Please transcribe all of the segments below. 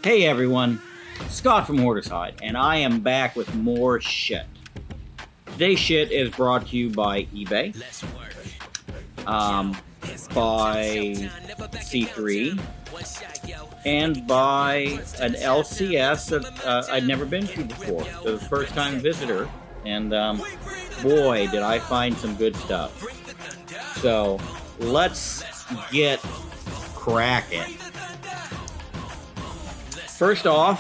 Hey everyone, Scott from Horderside, and I am back with more shit. Today's shit is brought to you by eBay, by C3, and by an LCS that I'd never been to before. It was a first-time visitor, and boy, did I find some good stuff. So, let's get cracking. First off,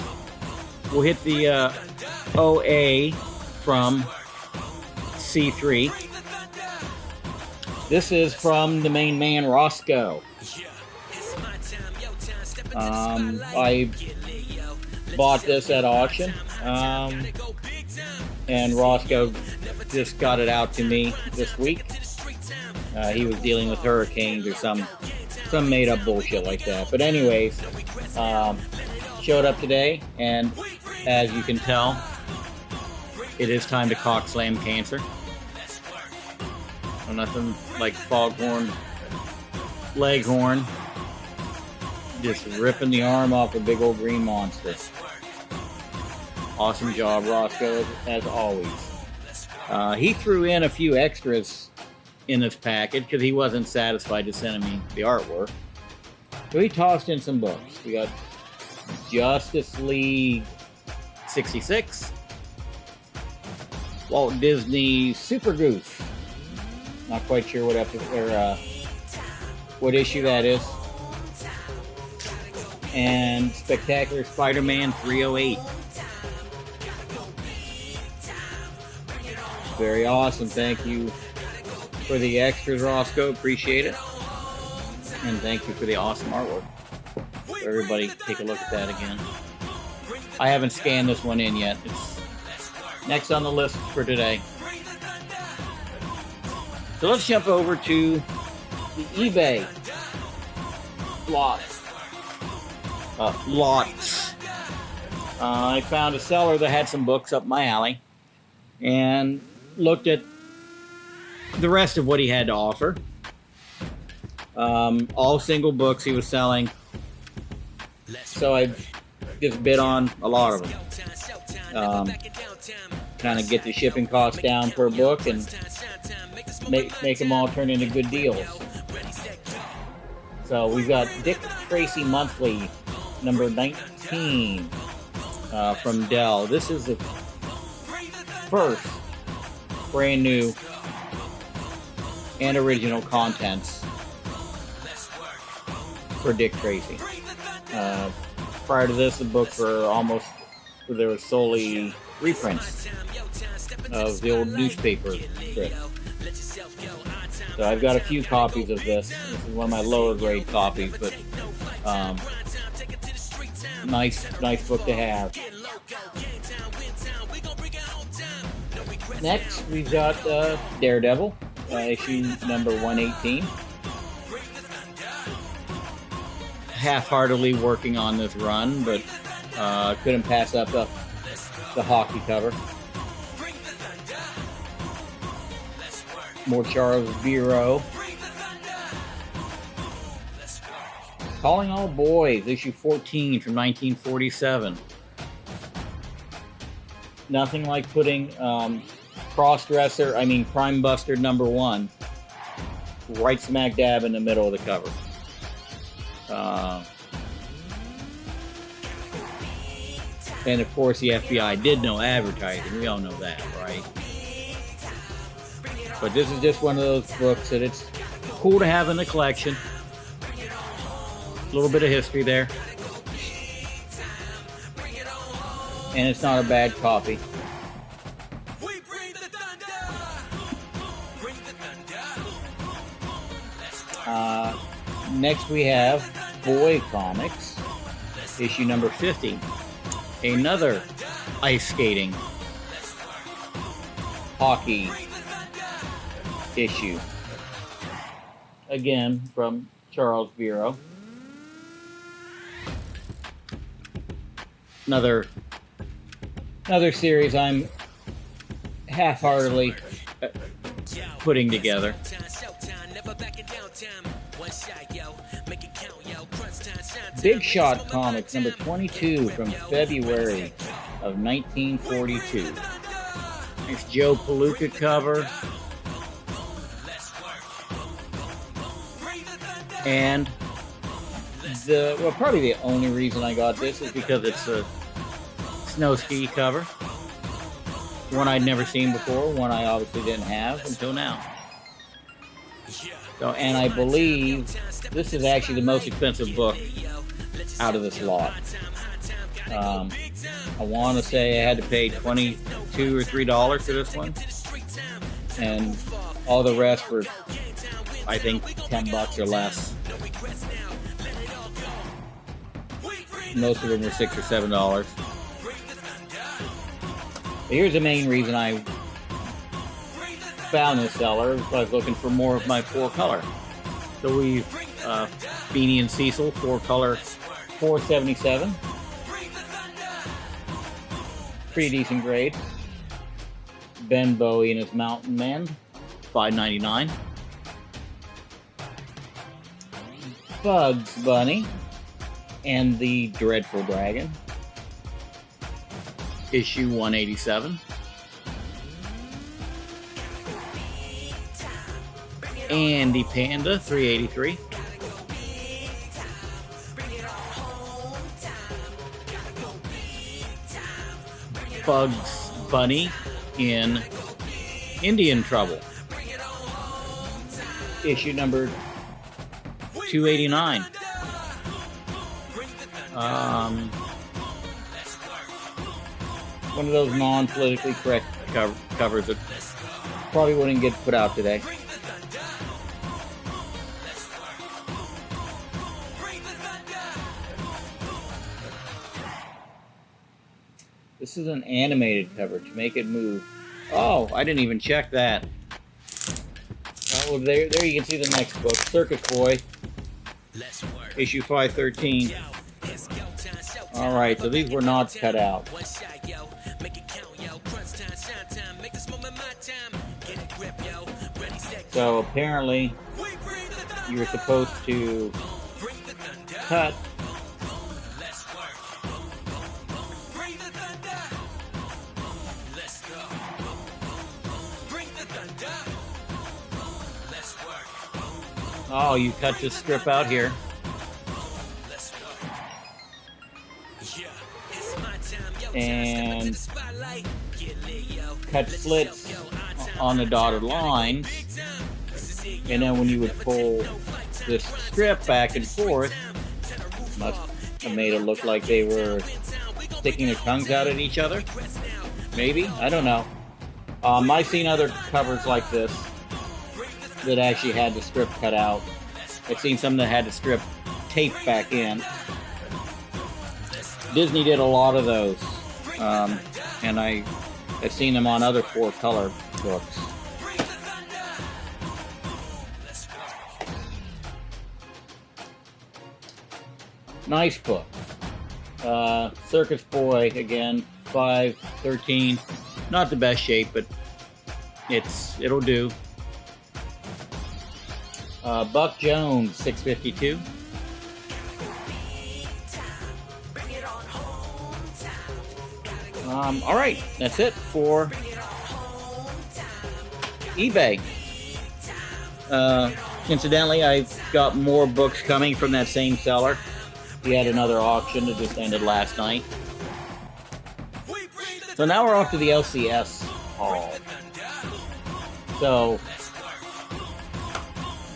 we'll hit the OA from C3. This is from the main man, Roscoe. I bought this at auction, and Roscoe just got it out to me this week. He was dealing with hurricanes or some made-up bullshit like that. But anyways, showed up today, and as you can tell, it is time to cock slam cancer. So nothing like foghorn, leghorn, just ripping the arm off a big old green monster. Awesome job, Roscoe, as always. He threw in a few extras in this package because he wasn't satisfied to send me the artwork. So he tossed in some books. We got Justice League 66, Walt Disney Super Goose. Not quite sure what issue that is. And Spectacular Spider-Man 308. Very awesome. Thank you for the extras, Roscoe. Appreciate it. And thank you for the awesome artwork. Everybody take a look at that again. I haven't scanned this one in yet. It's next on the list for today. So let's jump over to the eBay lots. I found a seller that had some books up my alley and looked at the rest of what he had to offer. All single books he was selling. So I just bid on a lot of them. Kind of get the shipping costs down per book and make them all turn into good deals. So we've got Dick Tracy Monthly, number 19, from Dell. This is the first brand new and original contents for Dick Tracy. Prior to this, the books were solely reprints of the old newspaper strips. So I've got a few copies of this. This is one of my lower grade copies, but nice book to have. Next, we've got Daredevil, issue number 118. Half-heartedly working on this run, but couldn't pass up the hockey cover. More Charles Bureau. Calling All Boys, issue 14 from 1947. Nothing like putting Crime Buster number 1 right smack dab in the middle of the cover. And of course the FBI did no advertising. We all know that, right? But this is just one of those books that it's cool to have in the collection. A little bit of history there. And it's not a bad copy. Next we have Boy Comics, issue number 50. Another ice skating hockey issue. Again, from Charles Bureau. Another series I'm half-heartedly putting together. Big Shot Comics, number 22 from February of 1942. Nice Joe Palooka cover. And probably the only reason I got this is because it's a snow ski cover. One I'd never seen before, one I obviously didn't have until now. So, and I believe this is actually the most expensive book out of this lot. I want to say I had to pay $22 or $3 for this one, and all the rest were, I think, $10 or less. Most of them were $6 or $7. Here's the main reason I found this seller. I was looking for more of my 4-color. So we Beanie and Cecil 4-color, $4.77. Pretty decent grade. Ben Bowie and his Mountain Men, $5.99. Bugs Bunny and the Dreadful Dragon, issue 187. Andy Panda, $3.83. Bugs Bunny in Indian Trouble, issue number 289. One of those non-politically correct covers that probably wouldn't get put out today. This is an animated cover to make it move. Oh, I didn't even check that. Oh, there you can see the next book, Circus Boy, issue 513. All right, so these were not cut out. So apparently, you were supposed to cut Oh, you cut this strip out here. And cut slits on the dotted lines. And then when you would pull this strip back and forth, must have made it look like they were sticking their tongues out at each other. Maybe? I don't know. I've seen other covers like this that actually had the strip cut out. I've seen some that had the strip taped back in. Disney did a lot of those. And I've seen them on other 4-color books. Nice book. Circus Boy, again, 5/13. Not the best shape, but it'll do. Buck Jones, 652. All right, that's it for eBay. Incidentally, I've got more books coming from that same seller. He had another auction that just ended last night. So now we're off to the LCS haul. So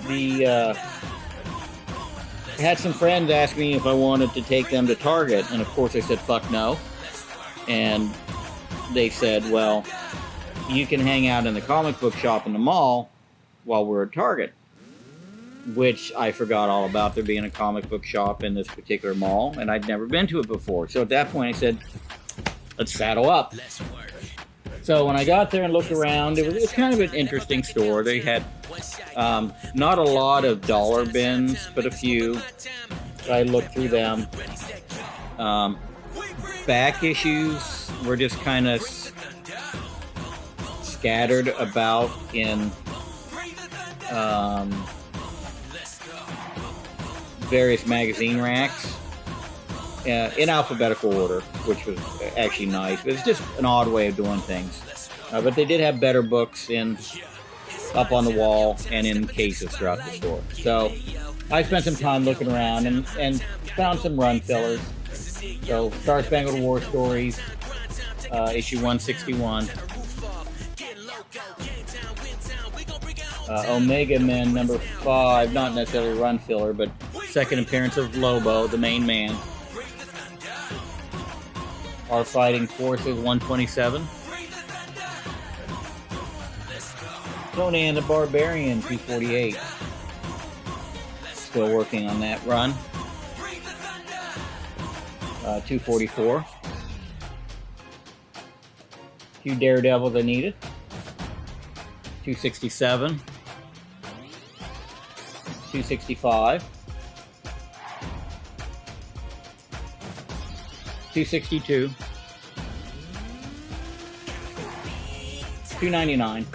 I had some friends ask me if I wanted to take them to Target, and of course I said fuck no. And they said, well, you can hang out in the comic book shop in the mall while we're at Target. Which I forgot all about, there being a comic book shop in this particular mall, and I'd never been to it before. So at that point I said, let's saddle up. So when I got there and looked around, it was kind of an interesting store. They had not a lot of dollar bins, but a few. I looked through them. Back issues were just kind of scattered about in various magazine racks. in alphabetical order, which was actually nice. It was just an odd way of doing things. But they did have better books up on the wall and in cases throughout the store. So I spent some time looking around and found some run fillers. So Star Spangled War Stories, issue 161. Omega Men number 5, not necessarily run filler, but second appearance of Lobo, the main man. Our Fighting Forces 127. Conan the Barbarian 248. Still working on that run. 244. Few Daredevils I needed. 267. 265. 262. 299.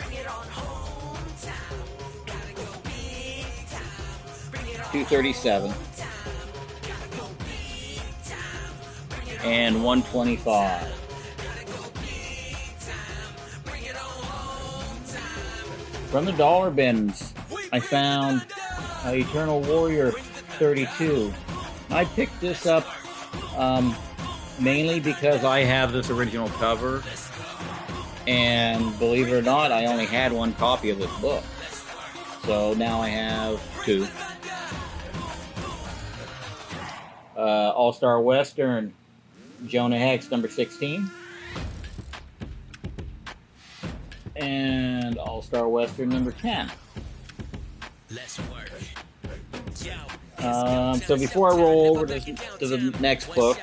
237. And 125. From the dollar bins, I found Eternal Warrior 32. I picked this up mainly because I have this original cover, and believe it or not, I only had one copy of this book. So now I have 2. All-Star Western, Jonah Hex number 16. And All-Star Western number 10. So before I roll over to the next book,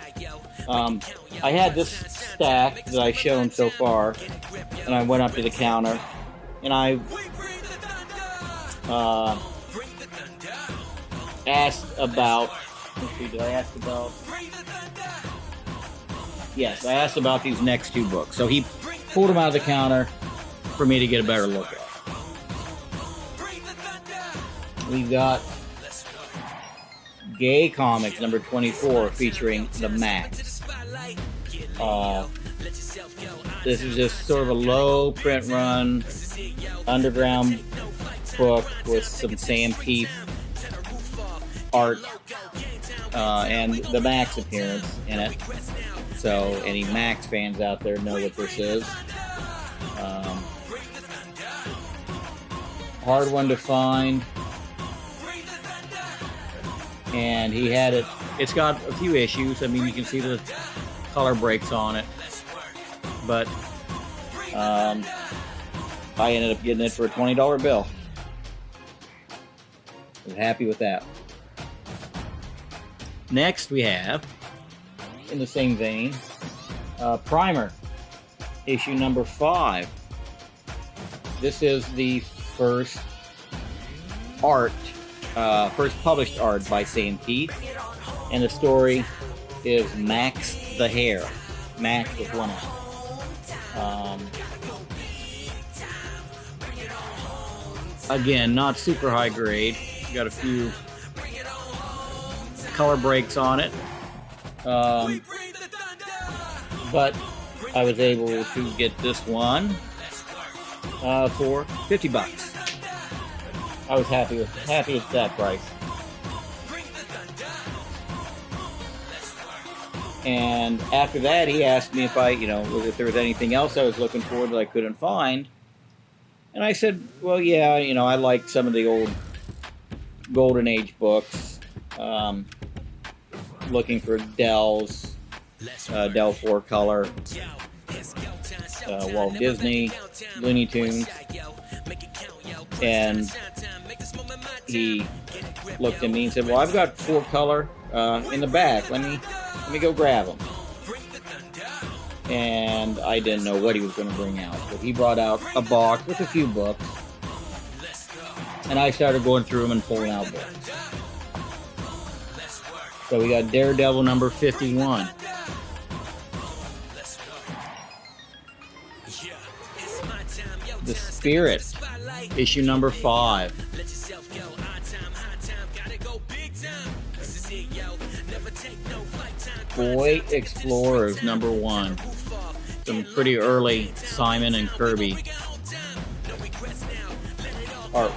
I had this stack that I've shown so far, and I went up to the counter, and I asked about, let's see, did I ask about? Yes, I asked about these next 2 books. So he pulled them out of the counter for me to get a better look at. We've got Gay Comics number 24 featuring the Max. This is just sort of a low print run, underground book with some Sam Keith art and the Max appearance in it. So any Max fans out there know what this is. Hard one to find. And he had it. It's got a few issues. I mean, you can see the color breaks on it. But I ended up getting it for a $20 bill. I was happy with that. Next we have, in the same vein, Primer, issue number 5. This is the first published art by Sam Keith, and the story is Max the Hare. Max with one F. Again, not super high grade. Got a few color breaks on it, but I was able to get this one for $50. I was happy with that price. And after that, he asked me if if there was anything else I was looking for that I couldn't find. And I said, well, yeah, I like some of the old Golden Age books. Looking for Dell's, Dell 4-color, Walt Disney, Looney Tunes. And he looked at me and said, well, I've got 4-color in the back. Let me go grab them. And I didn't know what he was going to bring out. But he brought out a box with a few books. And I started going through them and pulling out books. So we got Daredevil number 51. The Spirit, issue number 5. Boy Explorers #1. Some pretty early Simon and Kirby art.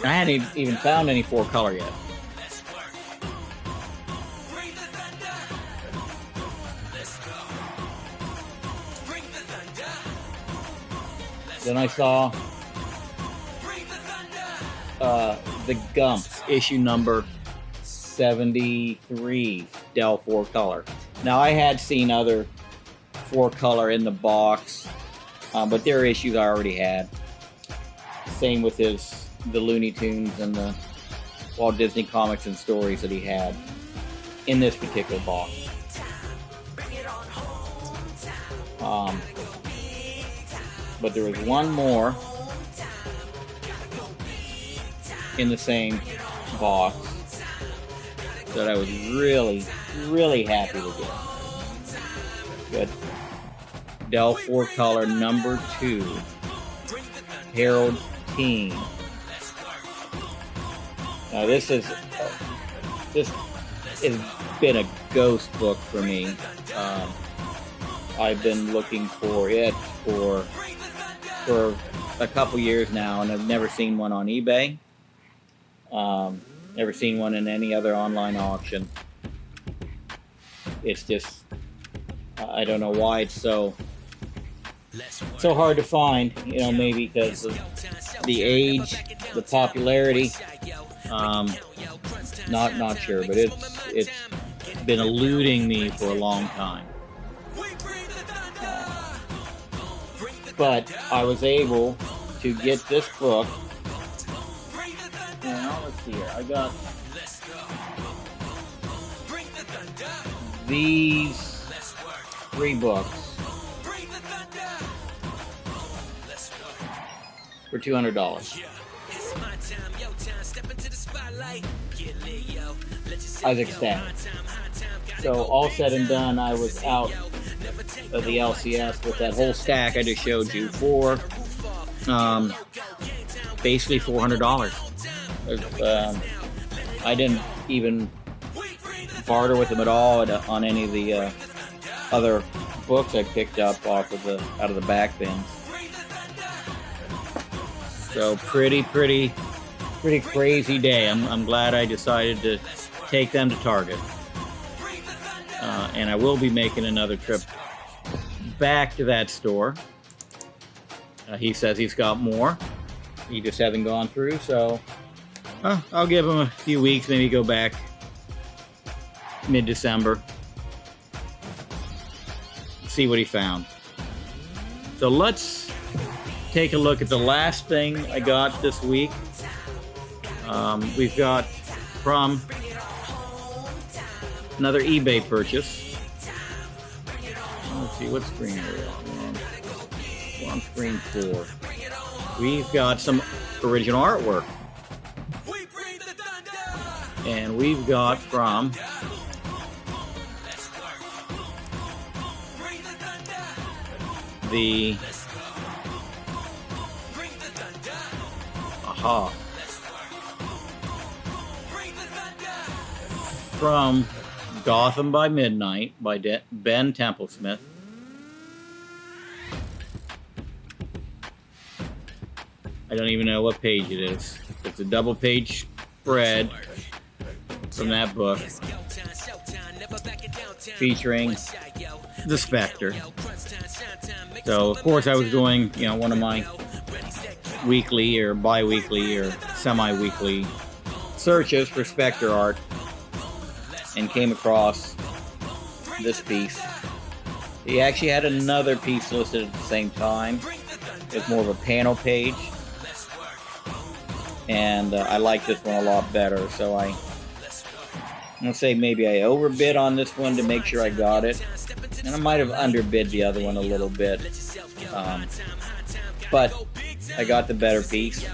I hadn't even found any 4-color yet. Then I saw the Gumps, issue number 73, Dell 4-color. Now, I had seen other 4-color in the box, but their issues I already had. Same with the Looney Tunes and the Walt Disney Comics and Stories that he had in this particular box. But there was one more in the same box that I was really, really happy to get. Good. Dell 4-color #2, Harold Teen. Now this has been a ghost book for me. I've been looking for it for a couple years now, and I've never seen one on eBay. Never seen one in any other online auction. It's just, I don't know why it's so hard to find. You know, maybe because of the age, the popularity. Not sure, but it's been eluding me for a long time. But I was able to get this book. Now, let's see here. I got these 3 books for $200. I was ecstatic. So all said and done, I was out of the LCS with that whole stack I just showed you for basically $400. I didn't even barter with them at all on any of the other books I picked up out of the back bins. So pretty crazy day. I'm glad I decided to take them to Target. And I will be making another trip back to that store. He says he's got more. He just hasn't gone through, so I'll give him a few weeks, maybe go back mid-December. See what he found. So let's take a look at the last thing I got this week. We've got from another eBay purchase. Let's see, what screen are we on? We're on screen 4. We've got some original artwork. And we've got from the from Gotham by Midnight by Ben Templesmith. I don't even know what page it is. It's a double page spread from that book featuring the Spectre. So of course I was doing, one of my weekly or bi-weekly or semi-weekly searches for Spectre art and came across this piece. He actually had another piece listed at the same time. It's more of a panel page, and I like this one a lot better, so I'm gonna say maybe I overbid on this one to make sure I got it, and I might have underbid the other one a little bit, but I got the better piece.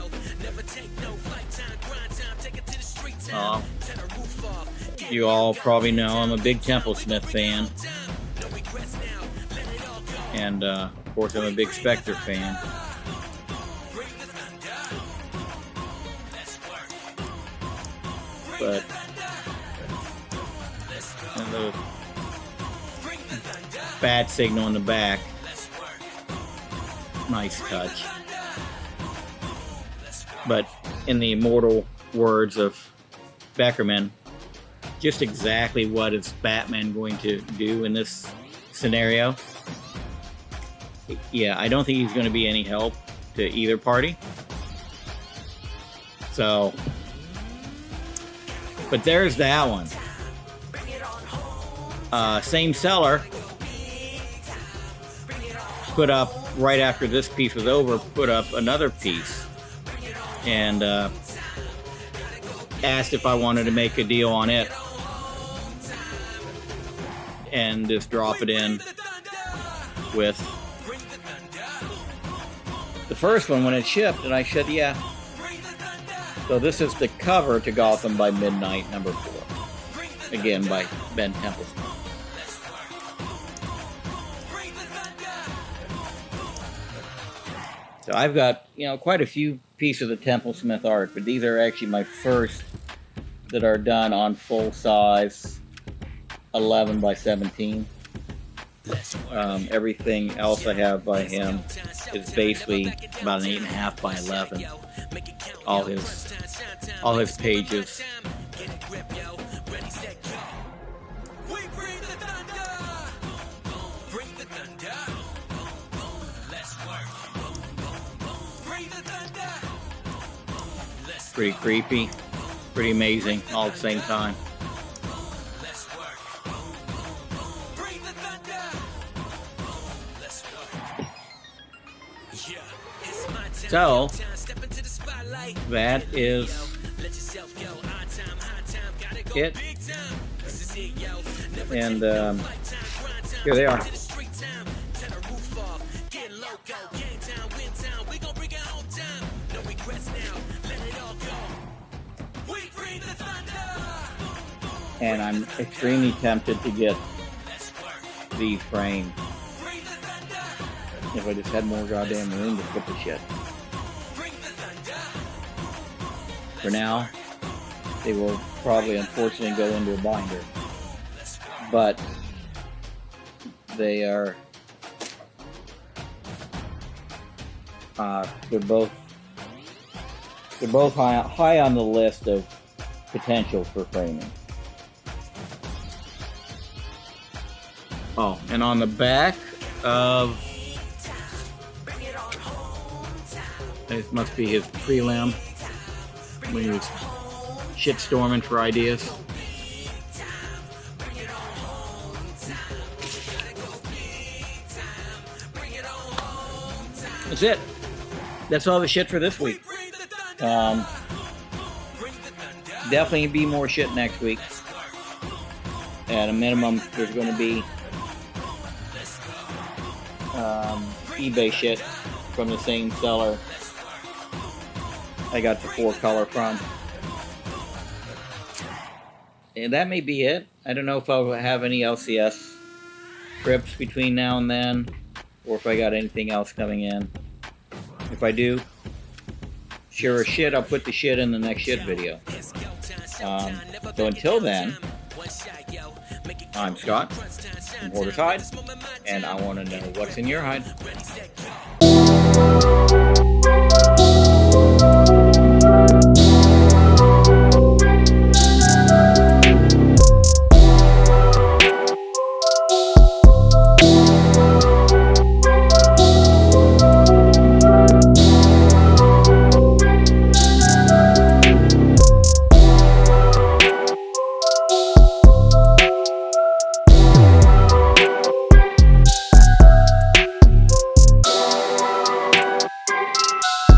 You all probably know I'm a big Templesmith fan, and of course I'm a big Spectre fan. But the bat signal in the back. Nice touch. But in the immortal words of Beckerman, just exactly what is Batman going to do in this scenario? Yeah, I don't think he's going to be any help to either party. So, but there's that one. Same seller put up, right after this piece was over, put up another piece and asked if I wanted to make a deal on it and just drop it in with the first one when it shipped, and I said yeah. So this is the cover to Gotham by Midnight #4, again by Ben Templesmith. So I've got, quite a few pieces of Templesmith art, but these are actually my first that are done on full size 11 by 17. Everything else I have by him is basically about an 8.5 by 11. All his pages. Pretty creepy, pretty amazing, all at the same time. So, that is it. And here they are. And I'm extremely tempted to get these framed. If I just had more goddamn room to put the shit. For now, they will probably unfortunately go into a binder. But they are they're both high on the list of potential for framing. Oh, and on the back of it must be his prelim when he was shitstorming for ideas. That's it. That's all the shit for this week. Definitely be more shit next week. At a minimum, there's going to be eBay shit from the same seller I got the 4-color from. And that may be it. I don't know if I'll have any LCS trips between now and then, or if I got anything else coming in. If I do, sure as shit, I'll put the shit in the next shit video. So until then, I'm Scott from Hoarder's Hide, and I want to know what's in your hide.